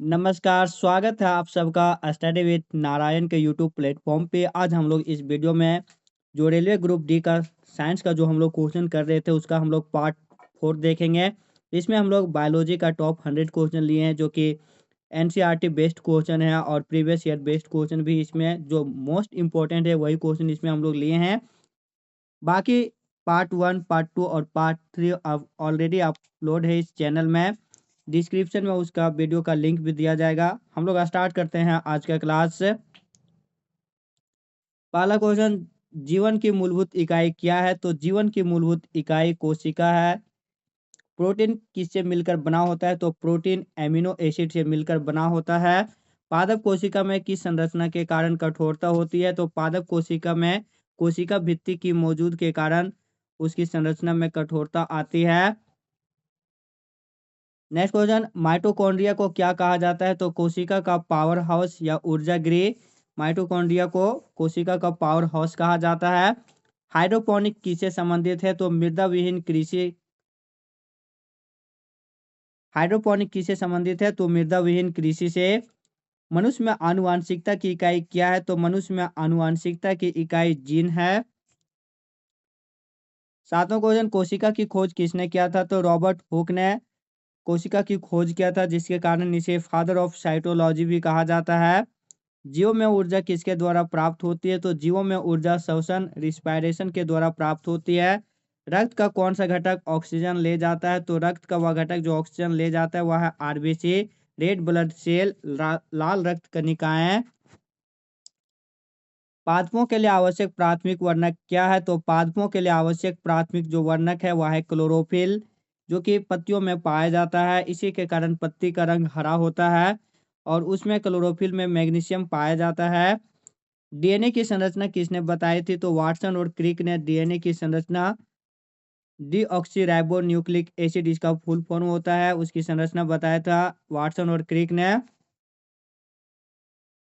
नमस्कार, स्वागत है आप सबका स्टडी विद नारायण के यूट्यूब प्लेटफ़ॉर्म पे। आज हम लोग इस वीडियो में जो रेलवे ग्रुप डी का साइंस का जो हम लोग क्वेश्चन कर रहे थे, उसका हम लोग पार्ट 4 देखेंगे। इसमें हम लोग बायोलॉजी का टॉप 100 क्वेश्चन लिए हैं, जो कि एनसीईआरटी बेस्ड क्वेश्चन है और प्रीवियस ईयर बेस्ड क्वेश्चन भी इसमें जो मोस्ट इम्पोर्टेंट है, वही क्वेश्चन इसमें हम लोग लिए हैं। बाकी पार्ट 1, पार्ट 2 और पार्ट 3 अब ऑलरेडी अपलोड है इस चैनल में। डिस्क्रिप्शन में उसका वीडियो का लिंक भी दिया जाएगा। हम लोग स्टार्ट करते हैं आज का क्लास से। पहला क्वेश्चन, जीवन की मूलभूत इकाई क्या है? तो जीवन की मूलभूत इकाई कोशिका है। प्रोटीन किससे मिलकर बना होता है? तो प्रोटीन एमिनो एसिड से मिलकर बना होता है। पादप कोशिका में किस संरचना के कारण कठोरता होती है? तो पादप कोशिका में कोशिका भित्ति की मौजूद के कारण उसकी संरचना में कठोरता आती है। नेक्स्ट क्वेश्चन, माइटोकॉन्ड्रिया को क्या कहा जाता है? तो कोशिका का पावर हाउस या ऊर्जा गृह। माइटोकॉन्ड्रिया को कोशिका का पावर हाउस कहा जाता है। हाइड्रोपोनिक किससे संबंधित है? तो मृदा विहीन कृषि। हाइड्रोपोनिक किससे संबंधित है? तो मृदा विहीन कृषि से। मनुष्य में आनुवांशिकता की इकाई क्या है? तो मनुष्य में आनुवांशिकता की इकाई जीन है। सातवां क्वेश्चन, कोशिका की खोज किसने किया था? तो रॉबर्ट हुक ने कोशिका की खोज किया था, जिसके कारण इसे फादर ऑफ साइटोलॉजी भी कहा जाता है। जीवों में ऊर्जा किसके द्वारा प्राप्त होती है? तो जीवों में ऊर्जा श्वसन रिस्पायरेशन के द्वारा प्राप्त होती है। रक्त का कौन सा घटक ऑक्सीजन ले जाता है? तो रक्त का वह घटक जो ऑक्सीजन ले जाता है वह है आरबीसी, रेड ब्लड सेल, लाल रक्त कणिकाएं। पादपों के लिए आवश्यक प्राथमिक वर्णक क्या है? तो पादपों के लिए आवश्यक प्राथमिक जो वर्णक है वह है क्लोरोफिल, जो कि पत्तियों में पाया जाता है। इसी के कारण पत्ती का रंग हरा होता है और उसमें क्लोरोफिल में मैग्नीशियम पाया जाता है। डीएनए की संरचना किसने बताई थी? तो वाटसन और क्रिक ने डीएनए की संरचना, डीऑक्सी न्यूक्लिक एसिड इसका फुल फॉर्म होता है, उसकी संरचना बताया था वाटसन और क्रिक ने।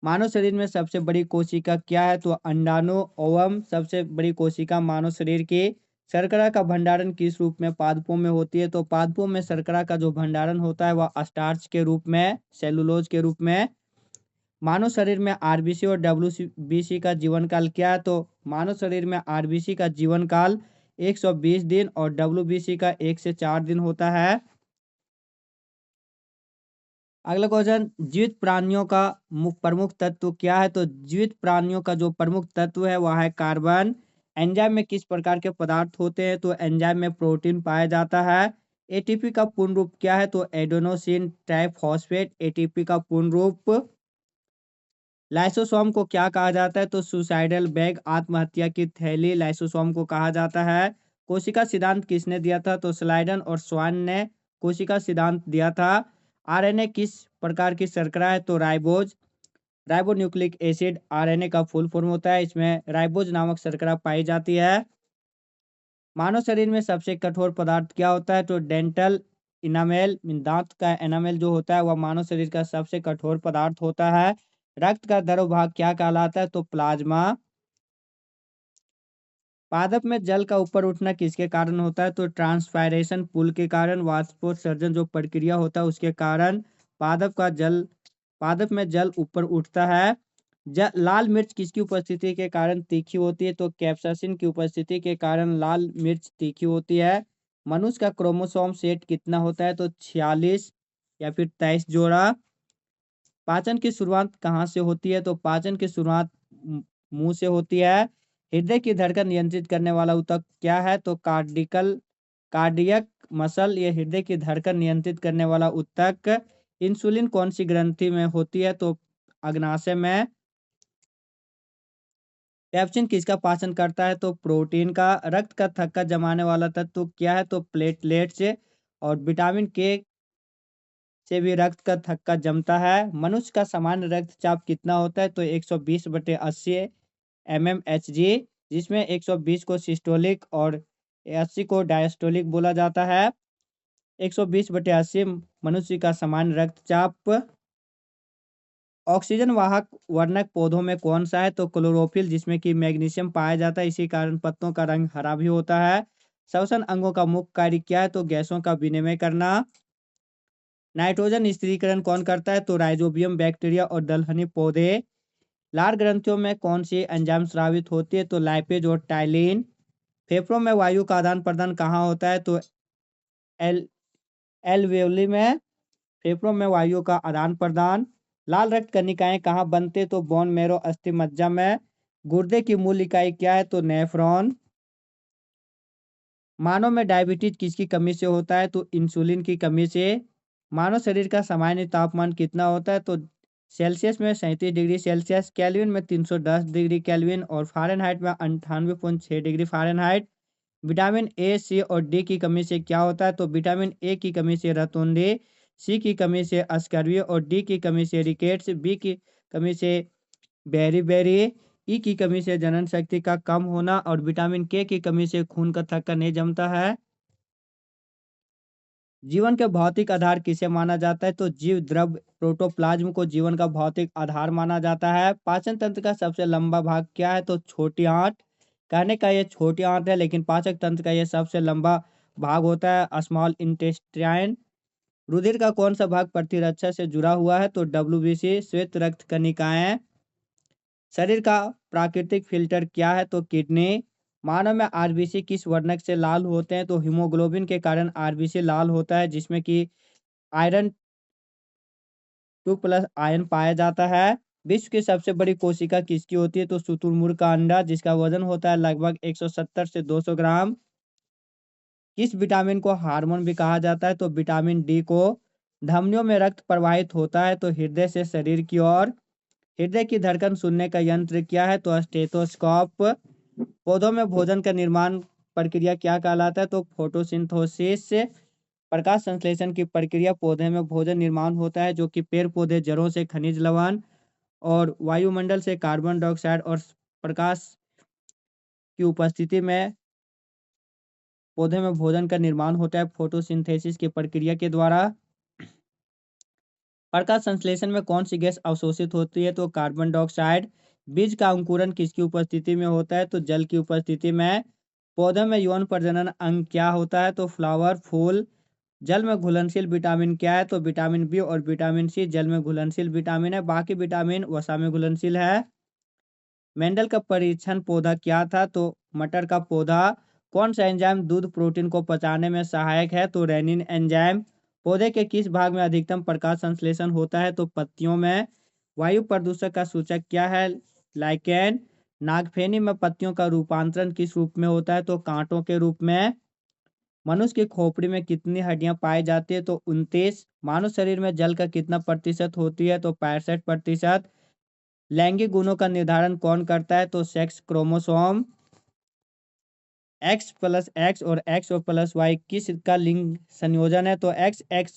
मानव शरीर में सबसे बड़ी कोशिका क्या है? तो अंडाणु ओवम सबसे बड़ी कोशिका मानव शरीर की। शर्करा का भंडारण किस रूप में पादपों में होती है? तो पादपों में शर्करा का जो भंडारण होता है वह स्टार्च के रूप में, सेलुलोज के रूप में। मानव शरीर में आरबीसी और डब्ल्यूबीसी का जीवन काल क्या है? तो मानव शरीर में आरबीसी का जीवन काल 120 दिन और डब्ल्यूबीसी का 1 से 4 दिन होता है। अगला क्वेश्चन, जीवित प्राणियों का प्रमुख तत्व क्या है? तो जीवित प्राणियों का जो प्रमुख तत्व है वह है कार्बन। एंजाइम में किस प्रकार के पदार्थ होते हैं? तो एंजाइम में प्रोटीन पाया जाता है। एटीपी का पूर्ण रूप क्या है? तो एडेनोसिन ट्राइफॉस्फेट एटीपी का पूर्ण रूप। लाइसोसोम को क्या कहा जाता है? तो सुसाइडल बैग, आत्महत्या की थैली लाइसोसोम को कहा जाता है। कोशिका सिद्धांत किसने दिया था? तो स्लाइडन और स्वान ने कोशिका सिद्धांत दिया था। आरएनए किस प्रकार की शर्करा है? तो राइबोज, राइबोन्यूक्लिक एसिड आरएनए का फुल फॉर्म होता है, इसमें राइबोज नामक शर्करा पाई जाती है। मानव शरीर में सबसे कठोर पदार्थ क्या होता है? तो डेंटल इनामेल, दांत का एनामेल जो होता है वह मानव शरीर का सबसे कठोर पदार्थ होता है। रक्त का द्रव भाग क्या कहलाता है? तो प्लाज्मा। पादप में जल का ऊपर उठना किसके कारण होता है? तो ट्रांसपायरेशन पुल के कारण, वाष्पोत्सर्जन जो प्रक्रिया होता है उसके कारण पादप में जल ऊपर उठता है। लाल मिर्च किसकी उपस्थिति के कारण तीखी होती है? तो कैप्साइसिन की उपस्थिति के कारण लाल मिर्च तीखी होती है। मनुष्य का क्रोमोसोम सेट कितना होता है? तो 46 या फिर 23 जोड़ा। पाचन की शुरुआत कहाँ से होती है? तो पाचन की शुरुआत मुंह से होती है। हृदय की धड़कन नियंत्रित करने वाला ऊतक क्या है? तो कार्डियक मसल, ये हृदय की धड़कन नियंत्रित करने वाला ऊतक। इंसुलिन कौन सी ग्रंथि में होती है? तो अग्नाशय में। पेप्सिन किसका पाचन करता है? तो प्रोटीन का। रक्त का थक्का जमाने वाला तत्व क्या है? तो प्लेटलेट्स। और विटामिन के से भी रक्त का थक्का जमता है। मनुष्य का सामान्य रक्तचाप कितना होता है? तो 120/80 mmHg, जिसमें 120 को सिस्टोलिक और 80 को डायस्टोलिक बोला जाता है। 120/80 मनुष्य का सामान्य रक्तचाप। ऑक्सीजन वाहक वर्णक पौधों में कौन सा है? तो क्लोरोफिल, जिसमें कि मैग्नीशियम पाया जाता है, इसी कारण पत्तों का रंग हरा भी होता है। श्वसन अंगों का मुख्य कार्य क्या है? तो गैसों का विनिमय करना। नाइट्रोजन स्थिरीकरण कौन करता है? तो राइजोबियम बैक्टीरिया और दलहनी पौधे। लार ग्रंथियों में कौन सी एंजाइम स्रावित होती है? तो लाइपेज और टाइलिन। फेफड़ों में वायु का आदान प्रदान कहाँ होता है? तो एल एल्वेयोली में फेफड़ों में वायु का आदान प्रदान। लाल रक्त कणिकाएं कहाँ बनते? तो बोन मैरो अस्थि मज्जा में। गुर्दे की मूल इकाई क्या है? तो नेफ्रॉन। मानव में डायबिटीज किसकी कमी से होता है? तो इंसुलिन की कमी से। मानव शरीर का सामान्य तापमान कितना होता है? तो सेल्सियस में 37 डिग्री सेल्सियस, केल्विन में 310 डिग्री केल्विन और फ़ारेनहाइट में 98.6 डिग्री फ़ारेनहाइट। विटामिन ए, सी और डी की कमी से क्या होता है? तो विटामिन ए की कमी से रतौंधी, सी की कमी से स्कर्वी और डी की कमी से रिकेट्स, बी की कमी से बेरी-बेरी, ई की कमी से जनन शक्ति का कम होना और विटामिन के की कमी से खून का थक्का नहीं जमता है। जीवन के भौतिक आधार किसे माना जाता है? तो जीव द्रव प्रोटोप्लाज्म को जीवन का भौतिक आधार माना जाता है। पाचन तंत्र का सबसे लंबा भाग क्या है? तो छोटी आंत। कहने का ये छोटी आंत है, लेकिन पाचक तंत्र का ये सबसे लंबा भाग होता है, स्मॉल इंटेस्टाइन। रुधिर का कौन सा भाग प्रतिरक्षा से जुड़ा हुआ है? तो डब्ल्यूबीसी, श्वेत रक्त कणिकाएं। शरीर का प्राकृतिक फिल्टर क्या है? तो किडनी। मानव में आरबीसी किस वर्णक से लाल होते हैं? तो हीमोग्लोबिन के कारण आरबीसी लाल होता है, जिसमें कि आयरन 2+ आयन पाया जाता है। विश्व की सबसे बड़ी कोशिका किसकी होती है? तो शुतुरमुर्ग का अंडा, जिसका वजन होता है लगभग 170 से 200 ग्राम। किस विटामिन को हार्मोन भी कहा जाता है? तो विटामिन डी को। धमनियों में रक्त प्रवाहित होता है तो हृदय से शरीर की ओर। हृदय की धड़कन सुनने का यंत्र क्या है? तो स्टेथोस्कोप। पौधों में भोजन का निर्माण प्रक्रिया क्या कहलाता है? तो फोटोसिंथेसिस। प्रकाश संश्लेषण की प्रक्रिया पौधे में भोजन निर्माण होता है, जो कि पेड़ पौधे जड़ों से खनिज लवण और वायुमंडल से कार्बन डाइऑक्साइड और प्रकाश की उपस्थिति में पौधे में भोजन का निर्माण होता है फोटोसिंथेसिस की प्रक्रिया के द्वारा। प्रकाश संश्लेषण में कौन सी गैस अवशोषित होती है? तो कार्बन डाइऑक्साइड। बीज का अंकुरन किसकी उपस्थिति में होता है? तो जल की उपस्थिति में। पौधे में यौन प्रजनन अंग क्या होता है? तो फ्लावर, फूल। जल में घुलनशील विटामिन क्या है? तो विटामिन बी और विटामिन सी जल में घुलनशील विटामिन है, बाकी विटामिन वसा में घुलनशील है। मेंडल का परीक्षण पौधा क्या था? तो मटर का पौधा। कौन सा एंजाइम दूध प्रोटीन को पचाने में सहायक है? तो रेनिन एंजाइम। पौधे के किस भाग में अधिकतम प्रकाश संश्लेषण होता है? तो पत्तियों में। वायु प्रदूषक का सूचक क्या है? लाइकेन। नागफेनी में पत्तियों का रूपांतरण किस रूप में होता है? तो कांटों के रूप में। मनुष्य की खोपड़ी में कितनी हड्डियां पाई जाती है? तो 29। मानव शरीर में जल का कितना प्रतिशत होती है? तो 65%। लैंगिक गुणों का निर्धारण कौन करता है? तो सेक्स क्रोमोसोम। X+X और X और प्लस वाई किस का लिंग संयोजन है? तो X X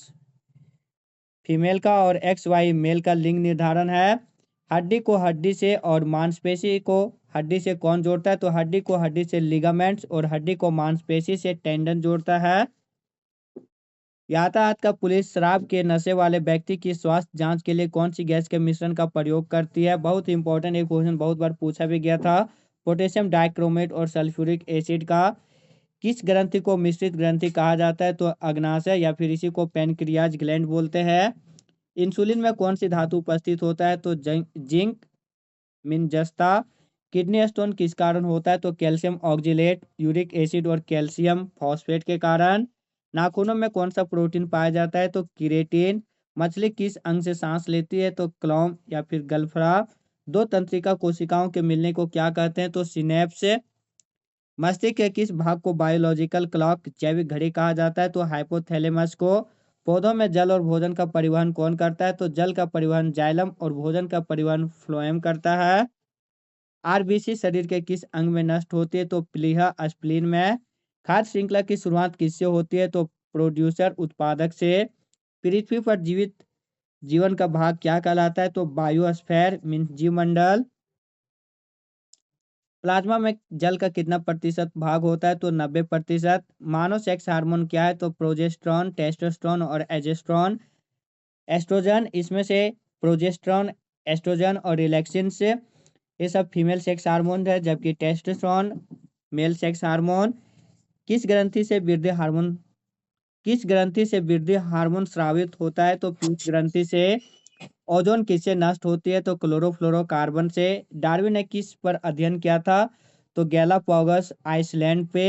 फीमेल का और XY मेल का लिंग निर्धारण है। हड्डी को हड्डी से और मांसपेशी को हड्डी से कौन जोड़ता है? तो हड्डी को हड्डी से लिगामेंट्स और हड्डी को मांसपेशी से टेंडन जोड़ता है। यातायात का पुलिस शराब के नशे वाले व्यक्ति की स्वास्थ्य जांच के लिए कौन सी गैस के मिश्रण का प्रयोग करती है? बहुत इंपॉर्टेंट एक क्वेश्चन बहुत बार पूछा भी गया था। पोटेशियम डाइक्रोमेट और सल्फ्यूरिक एसिड का। किस ग्रंथि को मिश्रित ग्रंथि कहा जाता है? तो अग्नाशय या फिर इसी को पैनक्रियाज ग्लैंड बोलते हैं। इंसुलिन में कौन सी धातु उपस्थित होता है? तो जिंक, मिनजस्ता। किडनी स्टोन किस कारण होता है? तो कैल्शियम ऑक्जिलेट, यूरिक एसिड और कैल्शियम फॉस्फेट के कारण। नाखूनों में कौन सा प्रोटीन पाया जाता है? तो किरेटिन। मछली किस अंग से सांस लेती है? तो क्लॉम या फिर गल्फरा। दो तंत्रिका कोशिकाओं के मिलने को क्या कहते हैं? तो सिनेप्स। मस्तिष्क के किस भाग को बायोलॉजिकल क्लॉक जैविक घड़ी कहा जाता है? तो हाइपोथैलेमस को। पौधों में जल और भोजन का परिवहन कौन करता है? तो जल का परिवहन जाइलम और भोजन का परिवहन फ्लोएम करता है। आरबीसी शरीर के किस अंग में नष्ट होती है? तो प्लीहा स्प्लीन में। खाद्य श्रृंखला की शुरुआत किससे होती है? तो प्रोड्यूसर उत्पादक से। पृथ्वी पर जीवित जीवन का भाग क्या कहलाता है? तो बायोस्फीयर मीन्स जीवमंडल। प्लाज्मा में जल का कितना प्रतिशत भाग होता है? तो 90%। मानव सेक्स हार्मोन क्या है? तो प्रोजेस्टेरॉन, टेस्टोस्टेरोन और एजेस्ट्रॉन। एस्ट्रोजन इसमें से प्रोजेस्टेरॉन, एस्ट्रोजन और रिलैक्सिन से ये सब फीमेल सेक्स हार्मोन है, जबकि टेस्टोस्टेरोन मेल सेक्स हार्मोन। किस ग्रंथि से वृद्धि हार्मोन किस ग्रंथि से वृद्धि हार्मोन स्रावित होता है? तो पीयूष ग्रंथि से। ओजोन किससे नष्ट होती है? तो क्लोरोफ्लोरोकार्बन से। डार्विन ने किस पर अध्ययन किया था? तो गैलापागोस आइसलैंड पे।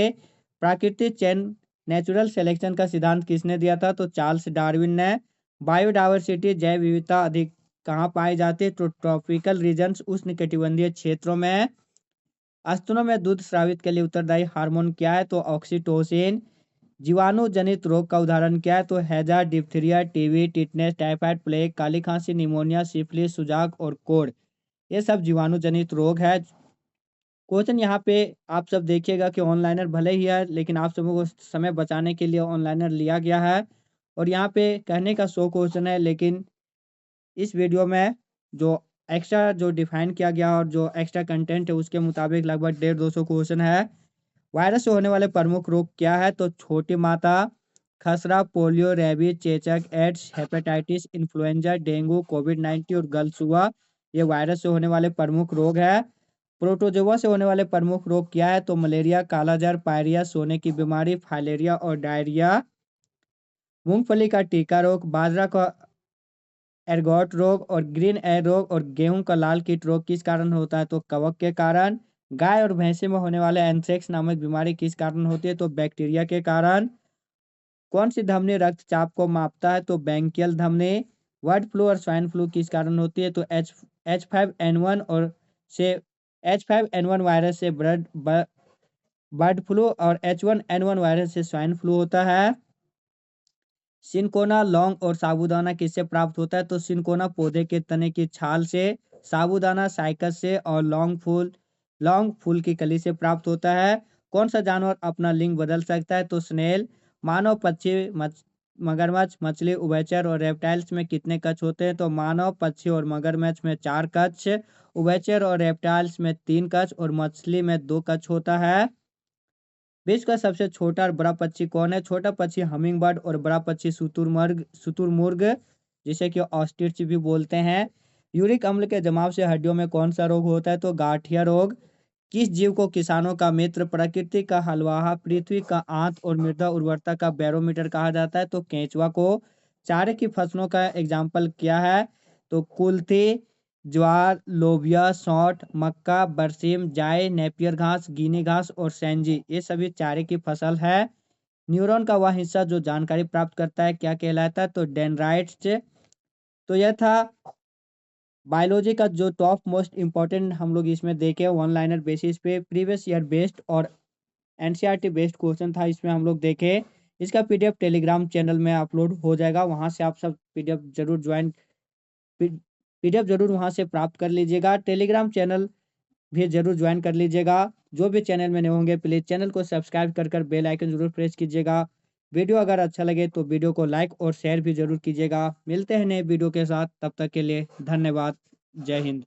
प्राकृतिक चयन नेचुरल सिलेक्शन का सिद्धांत किसने दिया था? तो चार्ल्स डार्विन ने। बायोडायवर्सिटी जैव विविधता अधिक कहाँ पाई जाती है? तो ट्रॉपिकल रीजन्स उष्णकटिबंधीय क्षेत्रों में। स्तनों में दूध स्रावित के लिए उत्तरदायी हार्मोन क्या है? तो ऑक्सीटोसिन। जीवाणु जनित रोग का उदाहरण क्या है? तो हैजा, diphtheria, TB, tetanus, typhoid, plague, काली खांसी, निमोनिया, सिफिलिस, सुजाक और कोढ़। ये सब जीवाणु जनित रोग है। क्वेश्चन यहाँ पे आप सब देखिएगा कि ऑनलाइनर भले ही है, लेकिन आप सबों को समय बचाने के लिए ऑनलाइनर लिया गया है। और यहाँ पे कहने का 100 क्वेश्चन है, लेकिन इस वीडियो में जो एक्स्ट्रा जो डिफाइन किया गया और जो एक्स्ट्रा कंटेंट है उसके मुताबिक लगभग 150-200 क्वेश्चन है। वायरस से होने वाले प्रमुख रोग क्या है? तो छोटी माता, खसरा, पोलियो, रेबीज, चेचक, एड्स, हेपेटाइटिस, इन्फ्लुएंजा, डेंगू, कोविड-19 और गलसुआ। ये वायरस से होने वाले प्रमुख रोग है। प्रोटोजोआ से होने वाले प्रमुख रोग क्या है? तो मलेरिया, कालाजार, पायरिया, सोने की बीमारी, फाइलेरिया और डायरिया। मूंगफली का टीका रोग, बाजरा का एर्गोट रोग और ग्रीन एयर रोग और गेहूं का लाल कीट रोग किस कारण होता है? तो कवक के कारण। गाय और भैंसे में होने वाले एंथ्रेक्स नामक बीमारी किस कारण होती है? तो बैक्टीरिया के कारण। कौन सी धमनी रक्तचाप को मापता है? तो ब्रैंकियल धमनी। बर्ड फ्लू और स्वाइन फ्लू किस कारण होती है? तो H5N1 और से H5N1 वायरस से बर्ड फ्लू और H1N1 वायरस से स्वाइन फ्लू होता है। सिनकोना, लौंग और साबूदाना किससे प्राप्त होता है? तो सिनकोना पौधे के तने की छाल से, साबूदाना साइकस से और लौंग फूल की कली से प्राप्त होता है। कौन सा जानवर अपना लिंग बदल सकता है? तो स्नेल। मानव, पक्षी, मगरमच्छ, मछली, उभयचर और रेप्टाइल्स में कितने कक्ष होते हैं? तो मानव, पक्षी और मगरमच्छ में 4 कक्ष, उभयचर और रेप्टाइल्स में 3 कक्ष और मछली में 2 कक्ष होता है। विश्व का सबसे छोटा और बड़ा पक्षी कौन है? छोटा पक्षी हमिंग बर्ड और बड़ा पक्षी शुतुरमुर्ग, जिसे कि ऑस्ट्रिच भी बोलते हैं। यूरिक अम्ल के जमाव से हड्डियों में कौन सा रोग होता है? तो गांठिया रोग। किस जीव को किसानों का मित्र, प्रकृति का हलवाहा, पृथ्वी का आंत और मृदा उर्वरता का बैरोमीटर कहा जाता है? तो केंचुआ को। चारे की फसलों का एग्जाम्पल क्या है? तो कुल्थी, ज्वार, लोबिया, सौंठ, मक्का, बरसीम, जाय, नेपियर घास, गिनी घास और सेंजी, ये सभी चारे की फसल है। न्यूरॉन का वह हिस्सा जो जानकारी प्राप्त करता है क्या कहलाता है? तो डेंड्राइट्स। तो यह था बायोलॉजी का जो टॉप मोस्ट इंपॉर्टेंट हम लोग इसमें देखे वन लाइनर बेसिस पे प्रीवियस ईयर बेस्ड और एनसीईआरटी बेस्ड क्वेश्चन था इसमें हम लोग देखे। इसका पीडीएफ टेलीग्राम चैनल में अपलोड हो जाएगा, वहां से आप सब पीडीएफ जरूर वहां से प्राप्त कर लीजिएगा। टेलीग्राम चैनल भी जरूर ज्वाइन कर लीजिएगा। जो भी चैनल में नए होंगे प्लीज़ चैनल को सब्सक्राइब कर बेल आइकन जरूर प्रेस कीजिएगा। वीडियो अगर अच्छा लगे तो वीडियो को लाइक और शेयर भी जरूर कीजिएगा। मिलते हैं नए वीडियो के साथ, तब तक के लिए धन्यवाद। जय हिंद।